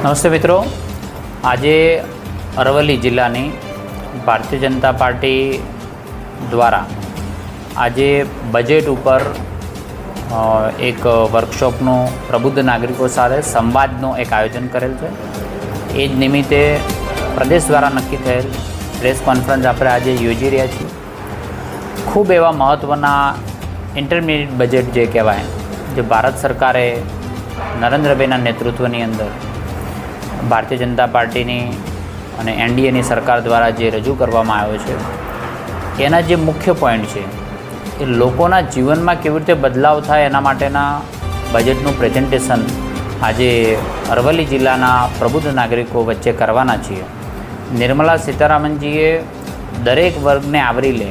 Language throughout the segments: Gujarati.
નમસ્તે મિત્રો, આજે અરવલ્લી જિલ્લાની ભારતીય જનતા પાર્ટી દ્વારા આજે બજેટ ઉપર એક વર્કશોપનું પ્રબુદ્ધ નાગરિકો સાથે સંવાદનું એક આયોજન કરેલ છે। એ જ નિમિત્તે પ્રદેશ દ્વારા નક્કી થયેલ પ્રેસ કોન્ફરન્સ આપણે આજે યોજી રહ્યા છીએ। ખૂબ એવા મહત્ત્વના ઇન્ટરમીડિયેટ બજેટ જે કહેવાય, જે ભારત સરકારે નરેન્દ્રભાઈના નેતૃત્વની અંદર ભારતીય જનતા પાર્ટીની અને એનડીએની સરકાર દ્વારા જે રજૂ કરવામાં આવ્યો છે, એના જે મુખ્ય પોઈન્ટ છે એ લોકોના જીવનમાં કેવી રીતે બદલાવ થાય એના માટેના બજેટનું પ્રેઝન્ટેશન આજે અરવલ્લી જિલ્લાના પ્રબુદ્ધ નાગરિકો વચ્ચે કરવાના છીએ। નિર્મલા સીતારામનજીએ દરેક વર્ગને આવરી લે,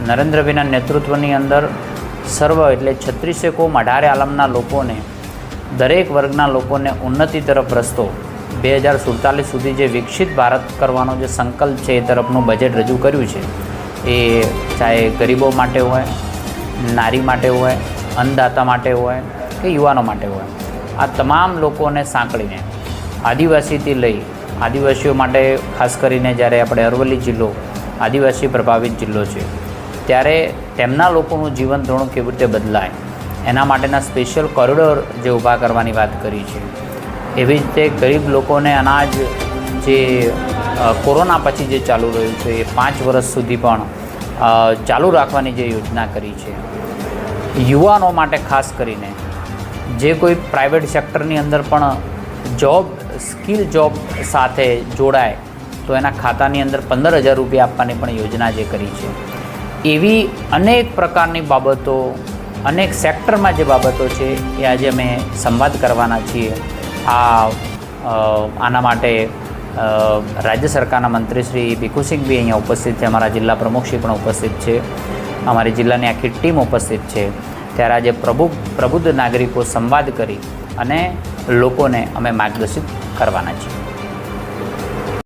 નરેન્દ્રભાઈના નેતૃત્વની અંદર સર્વ એટલે 36 કોમ 18 આલમના લોકોને, દરેક વર્ગના લોકોને ઉન્નતિ તરફ રસ્તો 2047 સુધી જે વિકસિત ભારત કરવાનો જે સંકલ્પ છે એ તરફનું બજેટ રજૂ કર્યું છે। એ ચાહે ગરીબો માટે હોય, નારી માટે હોય, અન્નદાતા માટે હોય કે યુવાનો માટે હોય, આ તમામ લોકોને સાંકળીને આદિવાસીથી લઈ આદિવાસીઓ માટે ખાસ કરીને જ્યારે આપણે અરવલ્લી જિલ્લો આદિવાસી પ્રભાવિત જિલ્લો છે, ત્યારે તેમના લોકોનું જીવન ધોરણ કેવી રીતે બદલાય એના માટેના સ્પેશિયલ કોરિડોર જે ઊભા કરવાની વાત કરી છે। એવી રીતે ગરીબ લોકોને અનાજ જે કોરોના પછી જે ચાલુ રહ્યું છે એ 5 વર્ષ સુધી પણ ચાલુ રાખવાની જે યોજના કરી છે। યુવાનો માટે ખાસ કરીને જે કોઈ પ્રાઇવેટ સેક્ટરની અંદર પણ જોબ સ્કિલ જોબ સાથે જોડાય તો એના ખાતાની અંદર 15,000 રૂપિયા આપવાની પણ યોજના જે કરી છે। એવી અનેક પ્રકારની બાબતો, અનેક સેક્ટરમાં જે બાબતો છે એ આજે અમે સંવાદ કરવાના છીએ। આના માટે રાજ્ય સરકારના મંત્રી શ્રી ભીખુસિંહભાઈ અહીંયા ઉપસ્થિત છે, અમારા જિલ્લા પ્રમુખશ્રી પણ ઉપસ્થિત છે, અમારી જિલ્લાની આખી ટીમ ઉપસ્થિત છે। ત્યારે આજે પ્રબુદ્ધ નાગરિકો સંવાદ કરી અને લોકોને અમે માર્ગદર્શિત કરવાના છીએ।